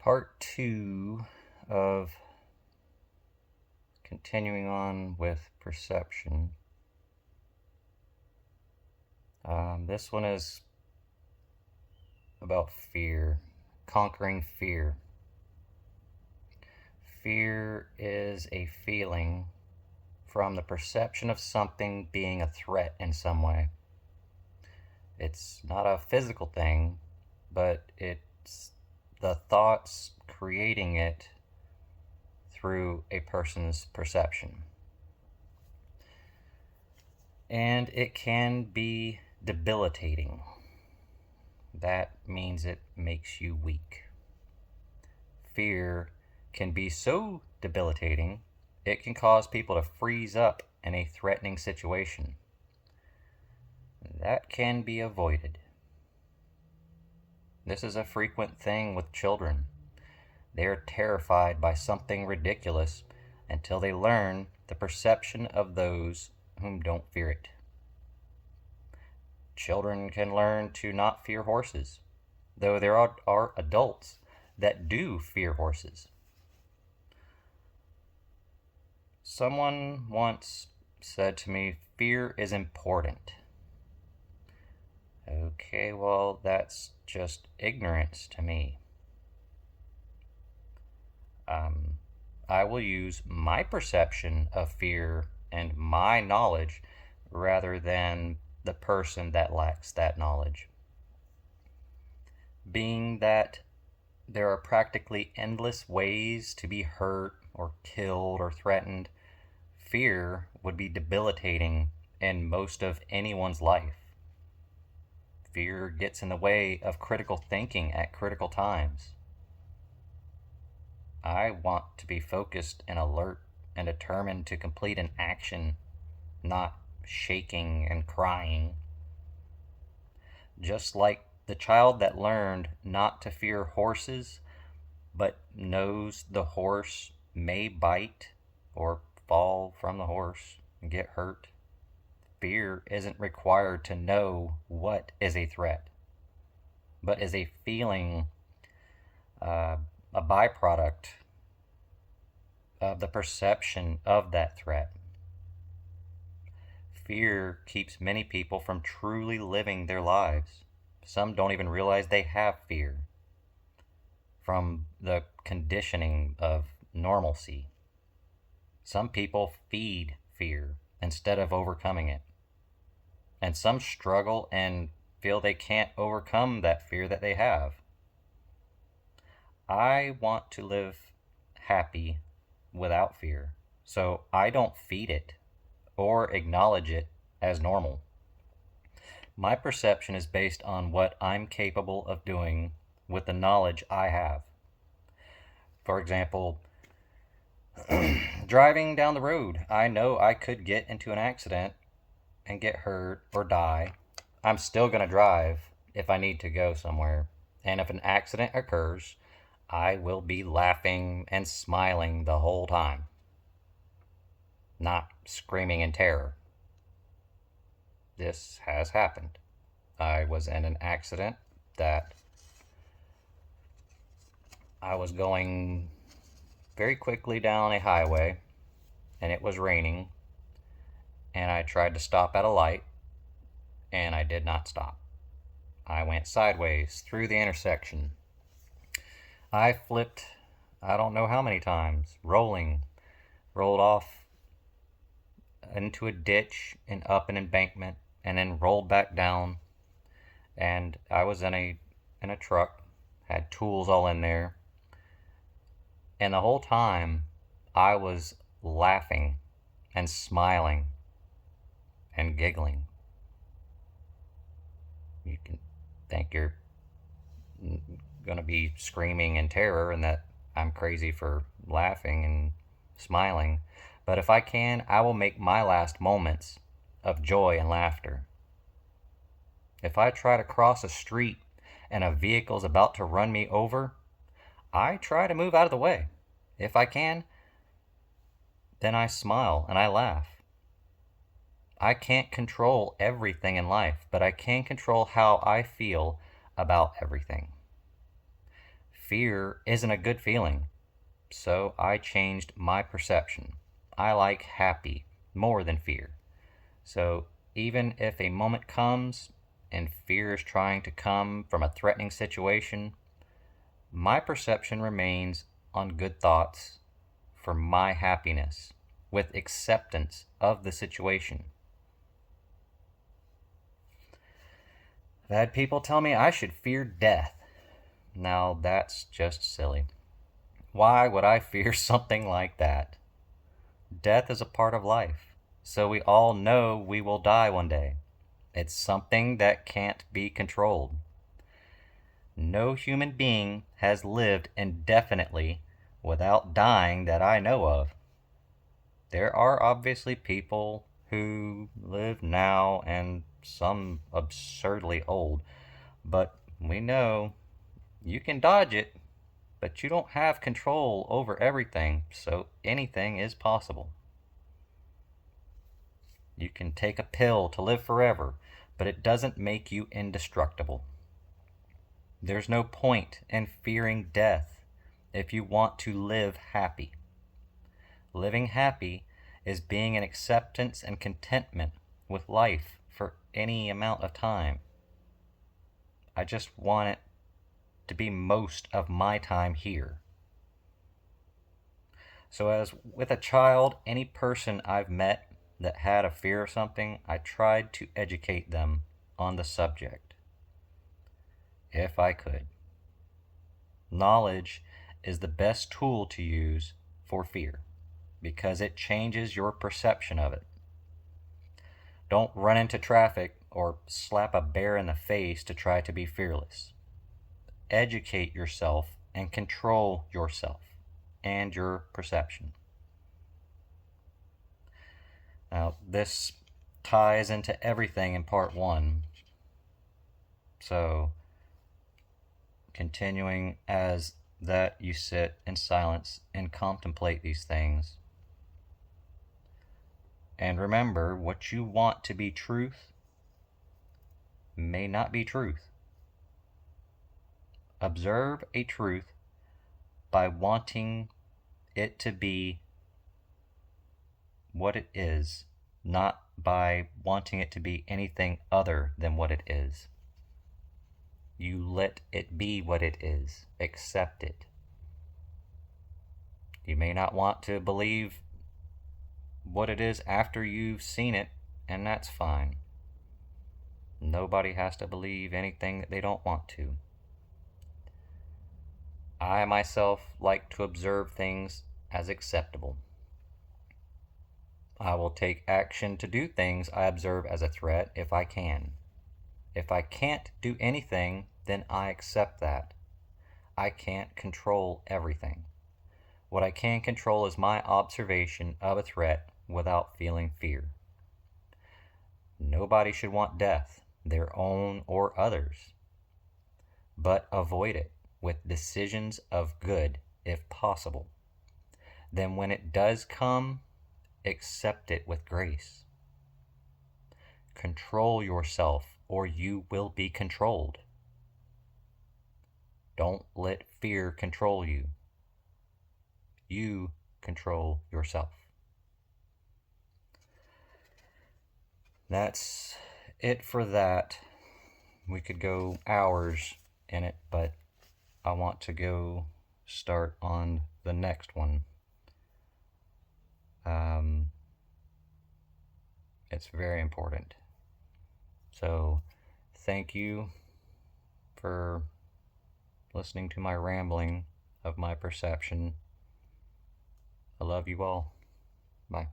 Part two of continuing on with perception. This one is about fear, conquering fear. Fear is a feeling from the perception of something being a threat in some way. It's not a physical thing, but it's the thoughts creating it through a person's perception. And it can be debilitating. That means it makes you weak. Fear can be so debilitating, it can cause people to freeze up in a threatening situation. That can be avoided. This is a frequent thing with children. They are terrified by something ridiculous until they learn the perception of those whom don't fear it. Children can learn to not fear horses, though there are adults that do fear horses. Someone once said to me, fear is important. Okay, well, that's just ignorance to me. I will use my perception of fear and my knowledge rather than the person that lacks that knowledge. Being that there are practically endless ways to be hurt or killed or threatened, fear would be debilitating in most of anyone's life. Fear gets in the way of critical thinking at critical times. I want to be focused and alert and determined to complete an action, not shaking and crying. Just like the child that learned not to fear horses, but knows the horse may bite or fall from the horse and get hurt. Fear isn't required to know what is a threat, but is a feeling, a byproduct of the perception of that threat. Fear keeps many people from truly living their lives. Some don't even realize they have fear from the conditioning of normalcy. Some people feed fear instead of overcoming it. And some struggle and feel they can't overcome that fear that they have. I want to live happy without fear, so I don't feed it or acknowledge it as normal. My perception is based on what I'm capable of doing with the knowledge I have. For example, driving down the road, I know I could get into an accident and get hurt or die. I'm still going to drive if I need to go somewhere. And if an accident occurs, I will be laughing and smiling the whole time, not screaming in terror. This has happened. I was in an accident that I was going very quickly down a highway, and it was raining, and I tried to stop at a light, and I did not stop. I went sideways through the intersection. I flipped, I don't know how many times, rolled off into a ditch and up an embankment, and then rolled back down. And I was in a truck, had tools all in there, and the whole time I was laughing and smiling and giggling. You can think you're going to be screaming in terror and that I'm crazy for laughing and smiling. But if I can, I will make my last moments of joy and laughter. If I try to cross a street and a vehicle's about to run me over, I try to move out of the way. If I can, then I smile and I laugh. I can't control everything in life, but I can control how I feel about everything. fear isn't a good feeling. So I changed my perception. I like happy more than fear. So even if a moment comes and fear is trying to come from a threatening situation, my perception remains on good thoughts for my happiness with acceptance of the situation. I've had people tell me I should fear death. Now that's just silly. Why would I fear something like that? Death is a part of life, so we all know we will die one day. It's something that can't be controlled. No human being has lived indefinitely without dying that I know of. There are obviously people who live now and some absurdly old, but we know you can dodge it, but you don't have control over everything, so anything is possible. You can take a pill to live forever, but it doesn't make you indestructible. There's no point in fearing death if you want to live happy. Living happy is being in acceptance and contentment with life for any amount of time. I just want it to be most of my time here. So, as with a child, any person I've met that had a fear of something, I tried to educate them on the subject, if I could. Knowledge is the best tool to use for fear because it changes your perception of it. Don't run into traffic or slap a bear in the face to try to be fearless. Educate yourself and control yourself and your perception. Now, this ties into everything in part one. So, continuing as that you sit in silence and contemplate these things. And remember, what you want to be truth may not be truth. Observe a truth by wanting it to be what it is, not by wanting it to be anything other than what it is. You let it be what it is. Accept it. You may not want to believe what it is after you've seen it, and that's fine. Nobody has to believe anything that they don't want to. I myself like to observe things as acceptable. I will take action to do things I observe as a threat if I can. If I can't do anything, then I accept that. I can't control everything. What I can control is my observation of a threat without feeling fear. Nobody should want death, their own or others, but avoid it with decisions of good if possible. Then when it does come, accept it with grace. Control yourself or you will be controlled. Don't let fear control you. You control yourself. That's it for that. We could go hours in it, but I want to go start on the next one. It's very important. So, thank you for listening to my rambling of my perception. I love you all. Bye.